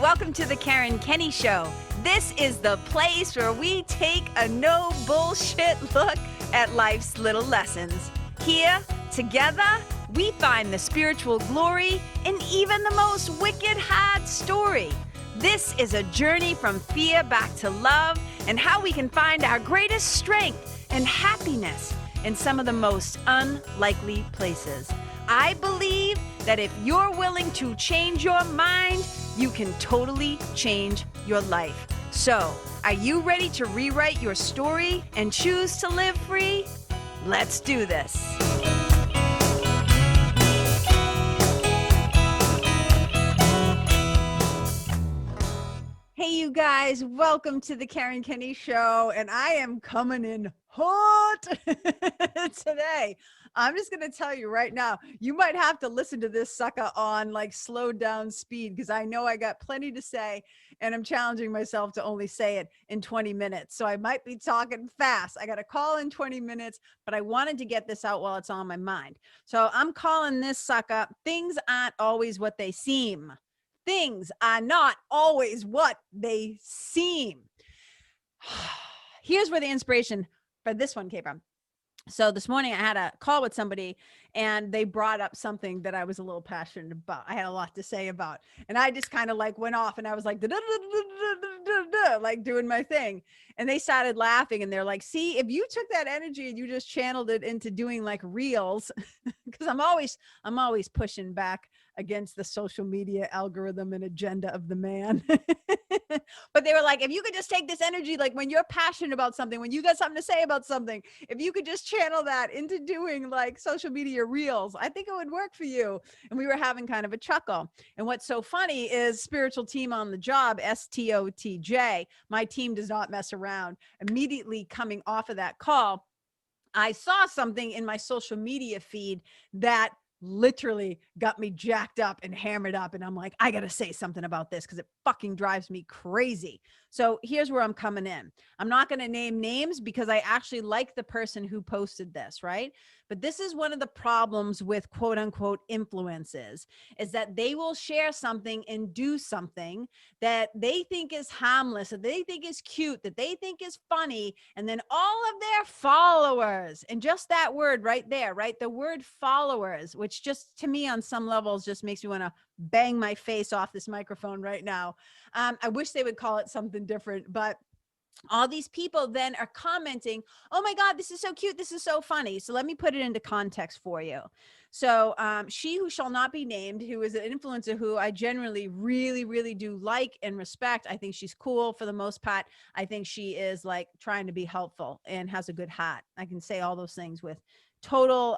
Welcome to the Karen Kenney Show. This is the place where we take a no bullshit look at life's little lessons. Here, together, we find the spiritual glory in even the most wicked hard story. This is a journey from fear back to love and how we can find our greatest strength and happiness in some of the most unlikely places. I believe that if you're willing to change your mind, you can totally change your life. So, are you ready to rewrite your story and choose to live free? Let's do this. Hey, you guys, welcome to the Karen Kenney Show, and I am coming in hot today. I'm just going to tell you right now, you might have to listen to this sucker on like slowed down speed because I know I got plenty to say and I'm challenging myself to only say it in 20 minutes. So I might be talking fast. I got a call in 20 minutes, but I wanted to get this out while it's on my mind. So I'm calling this sucker, Things Aren't Always What They Seem. Things are not always what they seem. Here's where the inspiration for this one came from. So this morning I had a call with somebody and they brought up something that I was a little passionate about. I had a lot to say about, and I just kind of like went off and I was like, like doing my thing. And they started laughing and they're like, see, if you took that energy and you just channeled it into doing like reels, because I'm always pushing back against the social media algorithm and agenda of the man. But they were like, if you could just take this energy, like when you're passionate about something, when you got something to say about something, if you could just channel that into doing like social media reels, I think it would work for you. And we were having kind of a chuckle. And what's so funny is spiritual team on the job, STOTJ, my team does not mess around. Immediately coming off of that call, I saw something in my social media feed that literally got me jacked up and hammered up. And I'm like, I got to say something about this because it fucking drives me crazy. So here's where I'm coming in. I'm not going to name names because I actually like the person who posted this, right? But this is one of the problems with quote unquote influences is that they will share something and do something that they think is harmless, that they think is cute, that they think is funny. And then all of their followers, and just that word right there, right? The word followers, which just to me on some levels just makes me want to bang my face off this microphone right now. I wish they would call it something different, but all these people then are commenting, oh my God, this is so cute. This is so funny. So let me put it into context for you. So she who shall not be named, who is an influencer who I generally really, really do like and respect. I think she's cool for the most part. I think she is like trying to be helpful and has a good heart. I can say all those things with total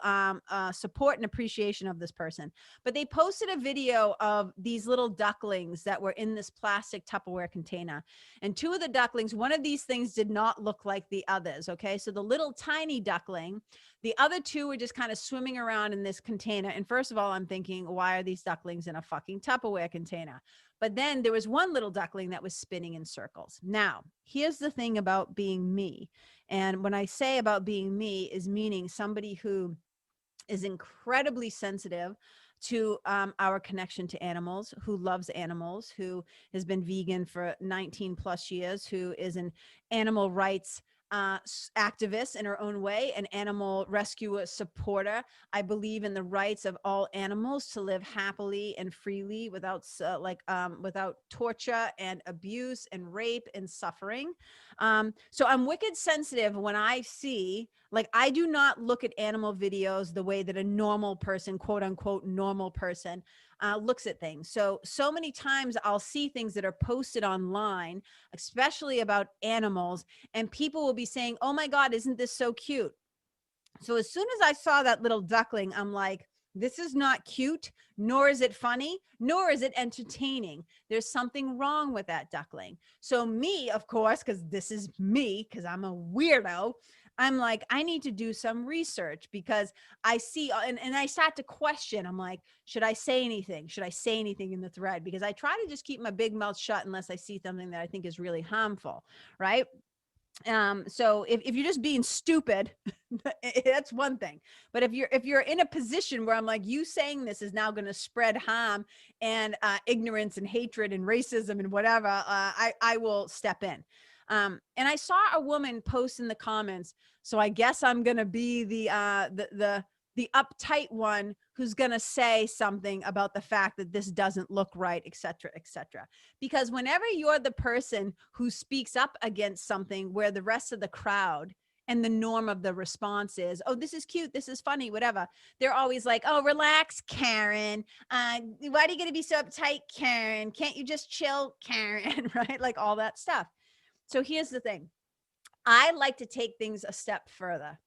support and appreciation of this person. But they posted a video of these little ducklings that were in this plastic Tupperware container. And two of the ducklings, one of these things did not look like the others. Okay. So the little tiny duckling, the other two were just kind of swimming around in this container. And first of all, I'm thinking, why are these ducklings in a fucking Tupperware container? But then there was one little duckling that was spinning in circles. Now, here's the thing about being me. And when I say about being me is meaning somebody who is incredibly sensitive to our connection to animals, who loves animals, who has been vegan for 19 plus years, who is an animal rights activist in her own way, an animal rescue supporter. I believe in the rights of all animals to live happily and freely without without torture and abuse and rape and suffering. So I'm wicked sensitive when I see, like, I do not look at animal videos the way that a normal person, quote unquote, normal person looks at things. So many times I'll see things that are posted online, especially about animals, and people will be saying, oh my God, isn't this so cute? So as soon as I saw that little duckling, I'm like, this is not cute, nor is it funny, nor is it entertaining. There's something wrong with that duckling. So me, of course, because this is me, because I'm a weirdo, I'm like, I need to do some research because I see, and I start to question, I'm like, should I say anything? Should I say anything in the thread? Because I try to just keep my big mouth shut unless I see something that I think is really harmful, right? So if you're just being stupid, that's one thing. But if you're in a position where I'm like, you saying this is now going to spread harm and ignorance and hatred and racism and whatever, I will step in. And I saw a woman post in the comments, so I guess I'm going to be the uptight one who's going to say something about the fact that this doesn't look right, et cetera, et cetera. Because whenever you're the person who speaks up against something where the rest of the crowd and the norm of the response is, oh, this is cute, this is funny, whatever, they're always like, oh, relax, Karen. Why are you going to be so uptight, Karen? Can't you just chill, Karen? Right? Like all that stuff. So here's the thing. I like to take things a step further.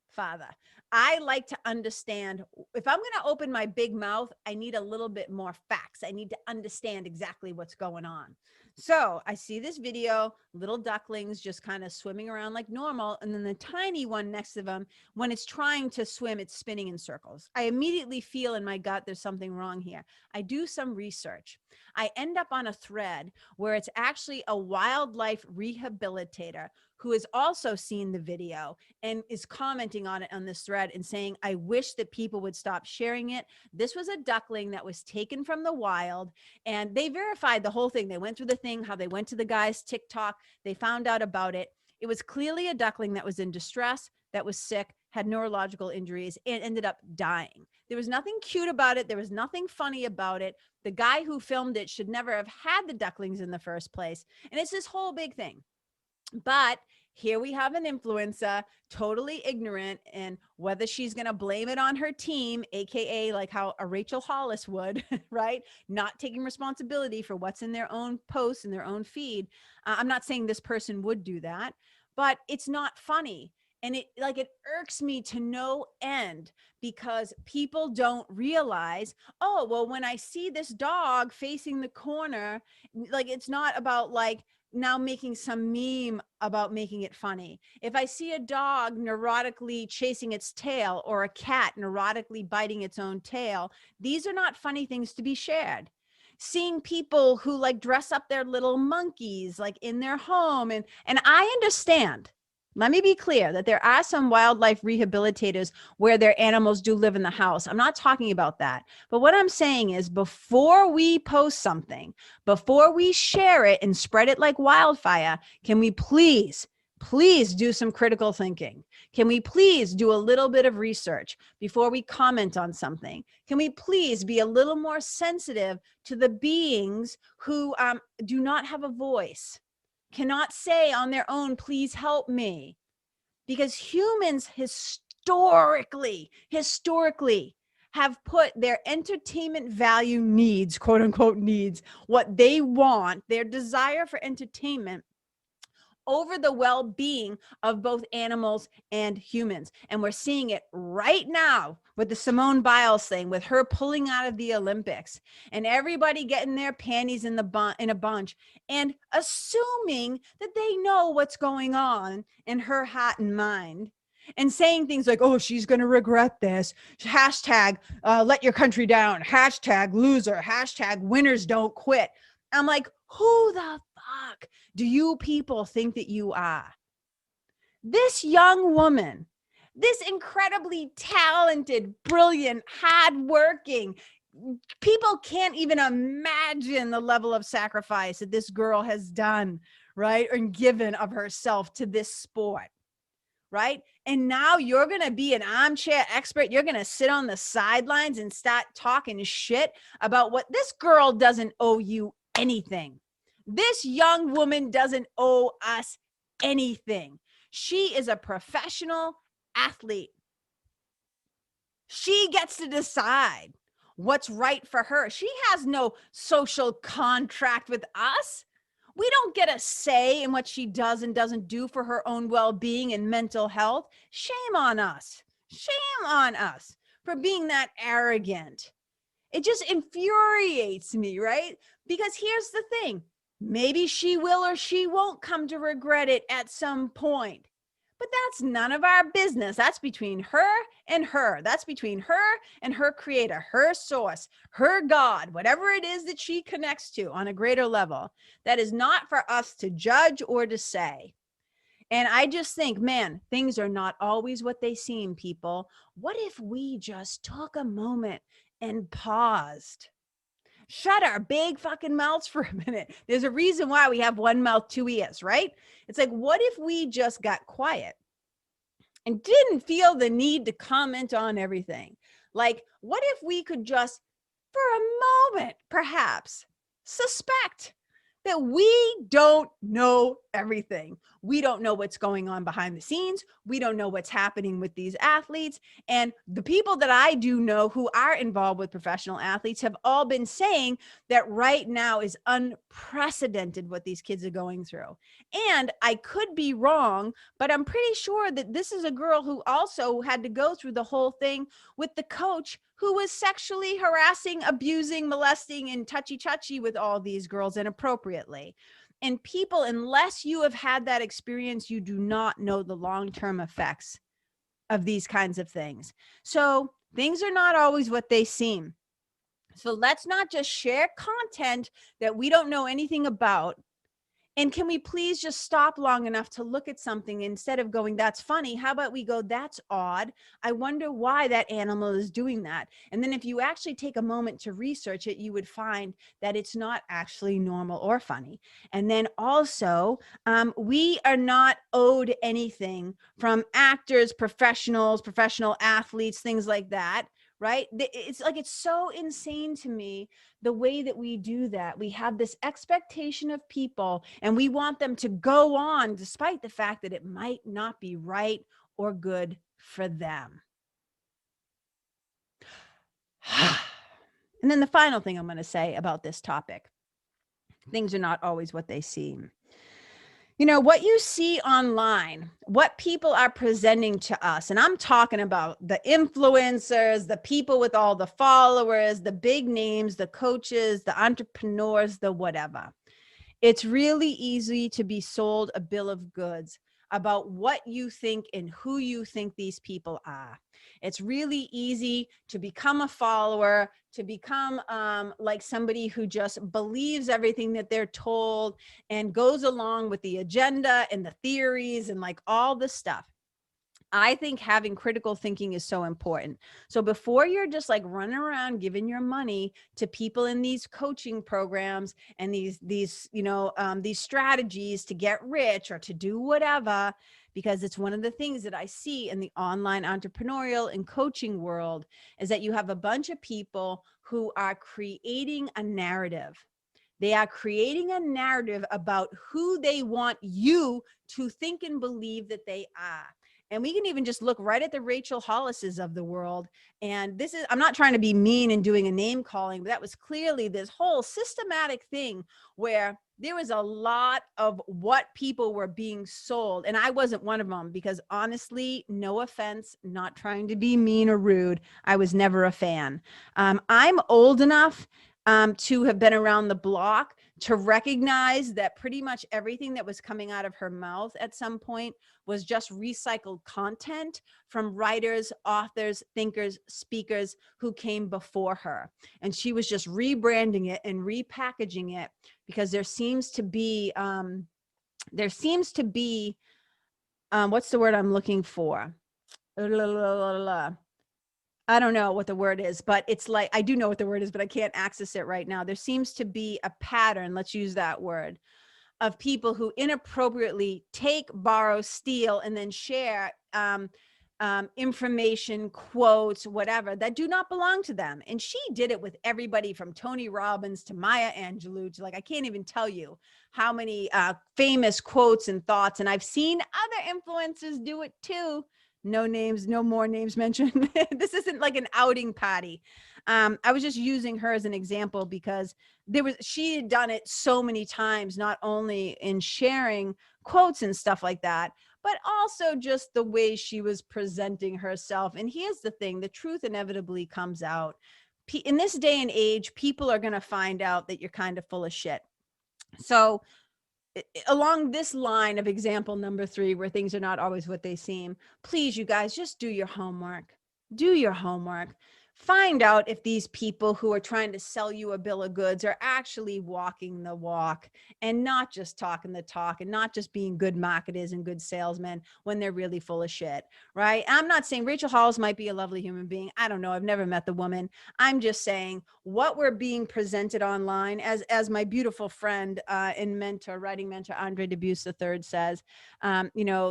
I like to understand, if I'm going to open my big mouth, I need a little bit more facts. I need to understand exactly what's going on. So I see this video, little ducklings just kind of swimming around like normal. And then the tiny one next to them, when it's trying to swim, it's spinning in circles. I immediately feel in my gut, there's something wrong here. I do some research. I end up on a thread where it's actually a wildlife rehabilitator who has also seen the video and is commenting on it on this thread and saying, I wish that people would stop sharing it. This was a duckling that was taken from the wild, and they verified the whole thing. They went through the thing, how they went to the guy's TikTok. They found out about it. It was clearly a duckling that was in distress, that was sick, had neurological injuries, and ended up dying. There was nothing cute about it. There was nothing funny about it. The guy who filmed it should never have had the ducklings in the first place. And it's this whole big thing. But here we have an influencer, totally ignorant, and whether she's going to blame it on her team, AKA like how a Rachel Hollis would, right? Not taking responsibility for what's in their own posts and their own feed. I'm not saying this person would do that, but it's not funny. And it irks me to no end because people don't realize, oh, well, when I see this dog facing the corner, like, it's not about like, now making some meme about making it funny. If I see a dog neurotically chasing its tail or a cat neurotically biting its own tail, these are not funny things to be shared. Seeing people who like dress up their little monkeys like in their home, and I understand. Let me be clear that there are some wildlife rehabilitators where their animals do live in the house. I'm not talking about that. But what I'm saying is, before we post something, before we share it and spread it like wildfire, can we please do some critical thinking? Can we please do a little bit of research before we comment on something? Can we please be a little more sensitive to the beings who do not have a voice? Cannot say on their own, please help me. Because humans historically have put their entertainment value needs, quote unquote needs, what they want, their desire for entertainment, over the well-being of both animals and humans. And we're seeing it right now with the Simone Biles thing, with her pulling out of the Olympics and everybody getting their panties in a bunch and assuming that they know what's going on in her heart and mind, and saying things like, oh, she's going to regret this. Hashtag let your country down. Hashtag loser. Hashtag winners don't quit. I'm like, who the fuck do you people think that you are? This young woman, this incredibly talented, brilliant, hardworking, people can't even imagine the level of sacrifice that this girl has done, right? And given of herself to this sport, right? And now you're going to be an armchair expert. You're going to sit on the sidelines and start talking shit about what this girl doesn't owe you anything. This young woman doesn't owe us anything. She is a professional athlete. She gets to decide what's right for her. She has no social contract with us. We don't get a say in what she does and doesn't do for her own well-being and mental health. Shame on us. Shame on us for being that arrogant. It just infuriates me, right? Because here's the thing. Maybe she will or she won't come to regret it at some point. But that's none of our business. That's between her and her. That's between her and her creator, her source, her God, whatever it is that she connects to on a greater level. That is not for us to judge or to say. And I just think, man, things are not always what they seem, people. What if we just took a moment and paused? Shut our big fucking mouths for a minute. There's a reason why we have one mouth, two ears, right? It's like, what if we just got quiet and didn't feel the need to comment on everything? Like, what if we could just, for a moment, perhaps, suspect that we don't know everything. We don't know what's going on behind the scenes. We don't know what's happening with these athletes. And the people that I do know who are involved with professional athletes have all been saying that right now is unprecedented what these kids are going through. And I could be wrong, but I'm pretty sure that this is a girl who also had to go through the whole thing with the coach who was sexually harassing, abusing, molesting, and touchy-touchy with all these girls inappropriately. And people, unless you have had that experience, you do not know the long-term effects of these kinds of things. So things are not always what they seem. So let's not just share content that we don't know anything about. And can we please just stop long enough to look at something instead of going, that's funny? How about we go, that's odd. I wonder why that animal is doing that. And then if you actually take a moment to research it, you would find that it's not actually normal or funny. And then also, we are not owed anything from actors, professionals, professional athletes, things like that. Right? It's like, it's so insane to me the way that we do that. We have this expectation of people and we want them to go on despite the fact that it might not be right or good for them. And then the final thing I'm going to say about this topic, things are not always what they seem. You know, what you see online, what people are presenting to us, and I'm talking about the influencers, the people with all the followers, the big names, the coaches, the entrepreneurs, the whatever. It's really easy to be sold a bill of goods about what you think and who you think these people are. It's really easy to become a follower, to become like somebody who just believes everything that they're told and goes along with the agenda and the theories and like all the stuff. I think having critical thinking is so important. So before you're just like running around giving your money to people in these coaching programs and these strategies to get rich or to do whatever, because it's one of the things that I see in the online entrepreneurial and coaching world is that you have a bunch of people who are creating a narrative. They are creating a narrative about who they want you to think and believe that they are. And we can even just look right at the Rachel Hollises of the world. And this is, I'm not trying to be mean and doing a name calling, but that was clearly this whole systematic thing where there was a lot of what people were being sold. And I wasn't one of them because honestly, no offense, not trying to be mean or rude. I was never a fan. I'm old enough to have been around the block to recognize that pretty much everything that was coming out of her mouth at some point was just recycled content from writers, authors, thinkers, speakers who came before her. And she was just rebranding it and repackaging it because there seems to be, what's the word I'm looking for? I don't know what the word is, but it's like, I do know what the word is, but I can't access it right now. There seems to be a pattern, let's use that word, of people who inappropriately take, borrow, steal, and then share information, quotes, whatever, that do not belong to them. And she did it with everybody from Tony Robbins to Maya Angelou to like, I can't even tell you how many famous quotes and thoughts. And I've seen other influencers do it too. No names, no more names mentioned. This isn't like an outing party. I was just using her as an example because she had done it so many times, not only in sharing quotes and stuff like that, but also just the way she was presenting herself. And here's the thing, the truth inevitably comes out. In this day and age, people are going to find out that you're kind of full of shit. So along this line of example number 3, where things are not always what they seem, please, you guys, just do your homework. Do your homework. find out if these people who are trying to sell you a bill of goods are actually walking the walk and not just talking the talk and not just being good marketers and good salesmen when they're really full of shit, right? I'm not saying Rachel Hollis might be a lovely human being. I don't know. I've never met the woman. I'm just saying what we're being presented online, as my beautiful friend and mentor, writing mentor, Andre Debus III says,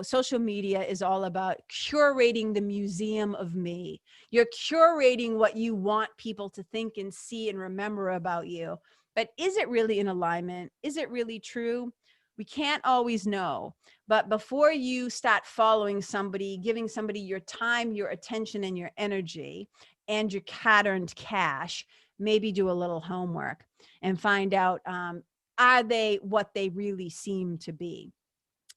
social media is all about curating the museum of me. You're curating what you want people to think and see and remember about you. But is it really in alignment? Is it really true? We can't always know. But before you start following somebody, giving somebody your time, your attention, and your energy, and your hard-earned cash, maybe do a little homework and find out, are they what they really seem to be?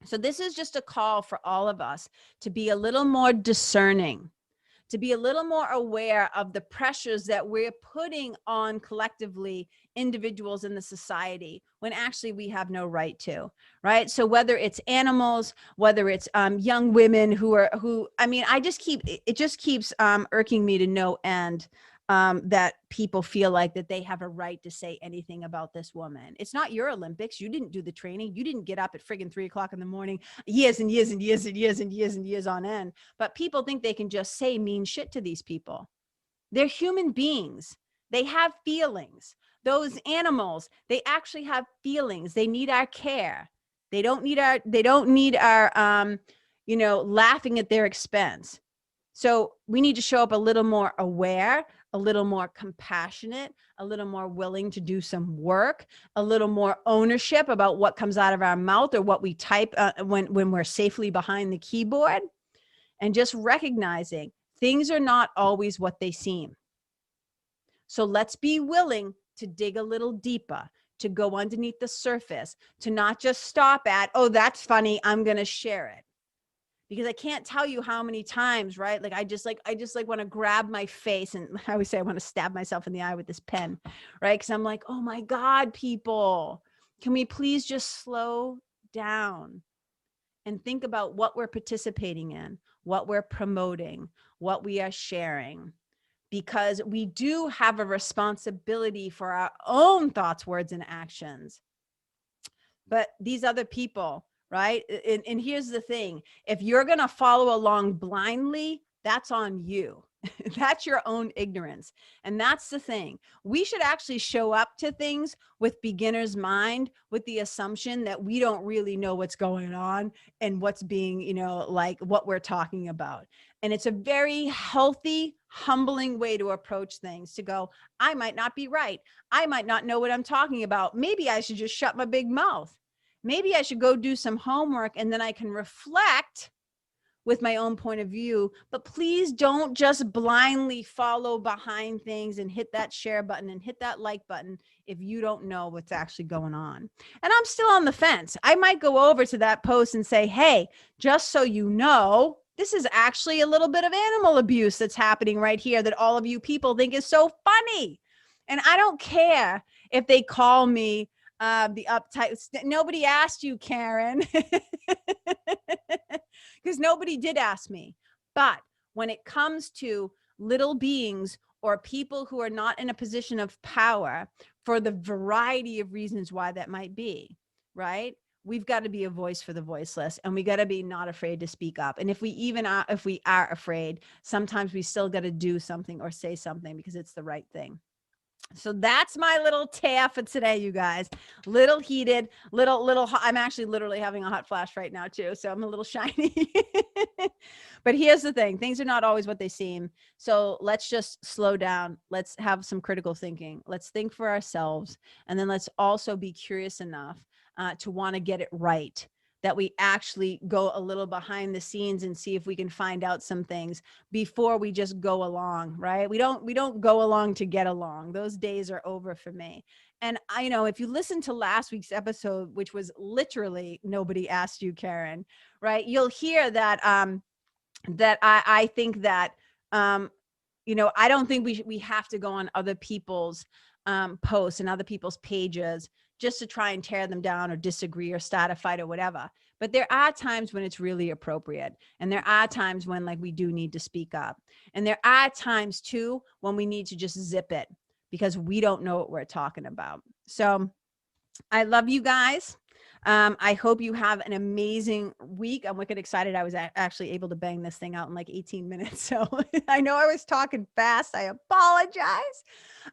So this is just a call for all of us to be a little more discerning, to be a little more aware of the pressures that we're putting on collectively individuals in the society when actually we have no right to, right? So whether it's animals, whether it's young women it just keeps irking me to no end that people feel like that they have a right to say anything about this woman. It's not your Olympics. You didn't do the training. You didn't get up at friggin' 3 o'clock in the morning, years and years and years and years and years and years on end. But people think they can just say mean shit to these people. They're human beings. They have feelings. Those animals, they actually have feelings. They need our care. They don't need our laughing at their expense. So we need to show up a little more aware, a little more compassionate, a little more willing to do some work, a little more ownership about what comes out of our mouth or what we type when we're safely behind the keyboard, and just recognizing things are not always what they seem. So let's be willing to dig a little deeper, to go underneath the surface, to not just stop at, oh, that's funny, I'm going to share it. Because I can't tell you how many times, right? Like I just want to grab my face, and I always say I want to stab myself in the eye with this pen, right? Because I'm like, oh my God, people, can we please just slow down and think about what we're participating in, what we're promoting, what we are sharing? Because we do have a responsibility for our own thoughts, words, and actions. But these other people, right? And here's the thing. If you're going to follow along blindly, that's on you. That's your own ignorance. And that's the thing. We should actually show up to things with beginner's mind, with the assumption that we don't really know what's going on and what's being, like what we're talking about. And it's a very healthy, humbling way to approach things, to go, I might not be right. I might not know what I'm talking about. Maybe I should just shut my big mouth. Maybe I should go do some homework and then I can reflect with my own point of view. But please don't just blindly follow behind things and hit that share button and hit that like button if you don't know what's actually going on. And I'm still on the fence. I might go over to that post and say, hey, just so you know, this is actually a little bit of animal abuse that's happening right here that all of you people think is so funny. And I don't care if they call me the uptight. Nobody asked you, Karen, because nobody did ask me. But when it comes to little beings or people who are not in a position of power, for the variety of reasons why that might be, right? We've got to be a voice for the voiceless, and we got to be not afraid to speak up. And if we are afraid, sometimes we still got to do something or say something because it's the right thing. So that's my little tear for today, you guys. Little heated, little. I'm actually literally having a hot flash right now too, so I'm a little shiny. But here's the thing: things are not always what they seem. So let's just slow down. Let's have some critical thinking. Let's think for ourselves, and then let's also be curious enough to want to get it right. That we actually go a little behind the scenes and see if we can find out some things before we just go along, right? We don't go along to get along. Those days are over for me. And I know if you listen to last week's episode, which was literally Nobody Asked You, Karen, right? You'll hear that that I think that I don't think we have to go on other people's posts and other people's pages just to try and tear them down or disagree or start a fight or whatever. But there are times when it's really appropriate. And there are times when like we do need to speak up. And there are times too when we need to just zip it because we don't know what we're talking about. So I love you guys. I hope you have an amazing week. I'm wicked excited. I was actually able to bang this thing out in like 18 minutes. So I know I was talking fast. I apologize.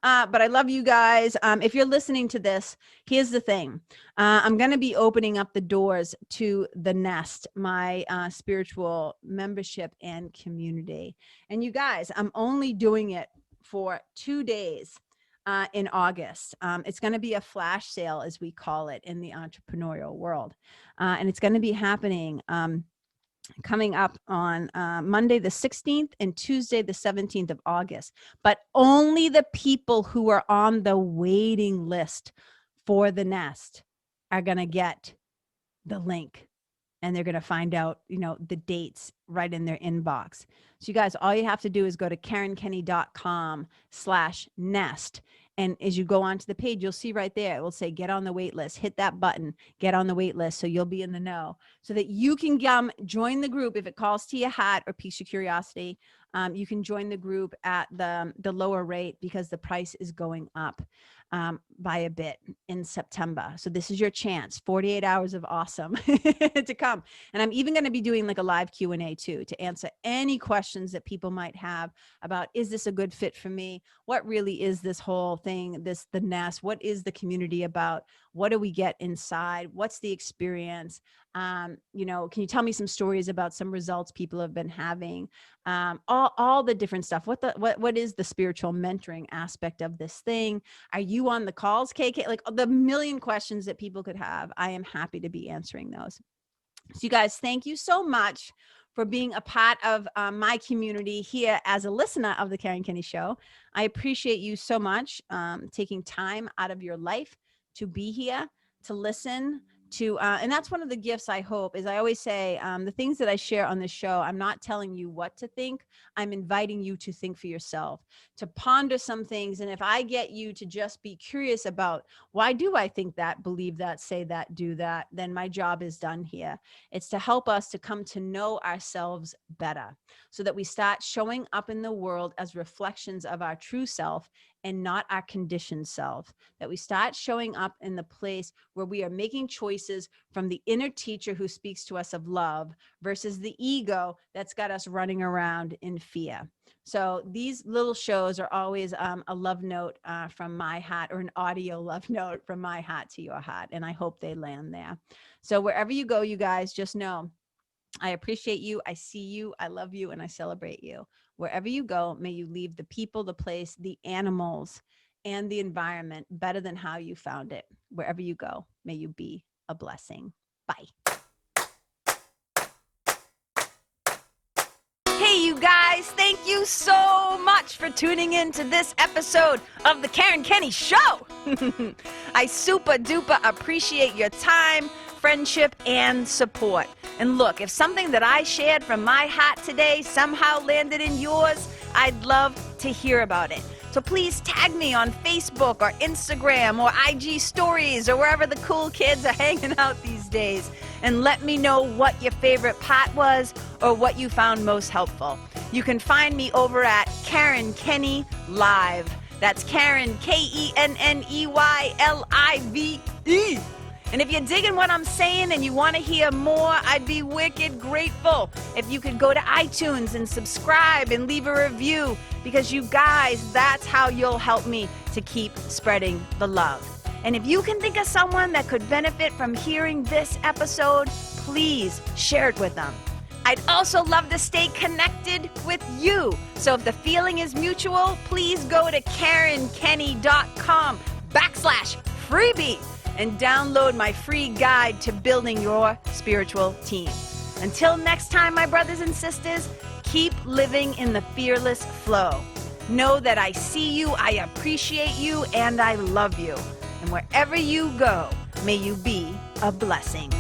But I love you guys. If you're listening to this, here's the thing. I'm going to be opening up the doors to the Nest, my spiritual membership and community. And you guys, I'm only doing it for 2 days. In August. It's going to be a flash sale, as we call it in the entrepreneurial world. And it's going to be happening coming up on Monday, the 16th and Tuesday, the 17th of August. But only the people who are on the waiting list for the Nest are going to get the link. And they're going to find out, the dates right in their inbox. So you guys, all you have to do is go to karenkenney.com/nest. And as you go onto the page, you'll see right there, it will say, get on the wait list. Hit that button, get on the wait list. So you'll be in the know so that you can join the group. If it calls to your heart or piques your curiosity, you can join the group at the lower rate because the price is going up by a bit in September. So this is your chance, 48 hours of awesome to come. And I'm even going to be doing like a live Q&A too, to answer any questions that people might have about, is this a good fit for me? What really is this whole thing, the Nest? What is the community about? What do we get inside? What's the experience? Can you tell me some stories about some results people have been having? All the different stuff. What is the spiritual mentoring aspect of this thing? Are you on the calls, KK? Like the million questions that people could have. I am happy to be answering those. So you guys, thank you so much for being a part of my community here as a listener of the Karen Kenney Show. I appreciate you so much taking time out of your life to be here, to listen, and that's one of the gifts I hope is I always say the things that I share on this show, I'm not telling you what to think. I'm inviting you to think for yourself, to ponder some things. And if I get you to just be curious about why do I think that, believe that, say that, do that, then my job is done here. It's to help us to come to know ourselves better so that we start showing up in the world as reflections of our true self and not our conditioned self, that we start showing up in the place where we are making choices from the inner teacher who speaks to us of love versus the ego that's got us running around in fear. So these little shows are always a love note from my heart, or an audio love note from my heart to your heart. And I hope they land there. So wherever you go, you guys, just know I appreciate you. I see you. I love you. And I celebrate you. Wherever you go, may you leave the people, the place, the animals, and the environment better than how you found it. Wherever you go, may you be a blessing. Bye. Hey, you guys, thank you so much for tuning in to this episode of the Karen Kenney Show. I super duper appreciate your time, friendship, and support. And look, if something that I shared from my heart today somehow landed in yours, I'd love to hear about it. So please tag me on Facebook or Instagram or IG stories or wherever the cool kids are hanging out these days, and let me know what your favorite part was or what you found most helpful. You can find me over at Karen Kenney Live. That's Karen, KENNEYLIVE. And if you're digging what I'm saying and you want to hear more, I'd be wicked grateful if you could go to iTunes and subscribe and leave a review, because you guys, that's how you'll help me to keep spreading the love. And if you can think of someone that could benefit from hearing this episode, please share it with them. I'd also love to stay connected with you. So if the feeling is mutual, please go to karenkenney.com/freebie. and download my free guide to building your spiritual team. Until next time, my brothers and sisters, keep living in the fearless flow. Know that I see you, I appreciate you, and I love you. And wherever you go, may you be a blessing.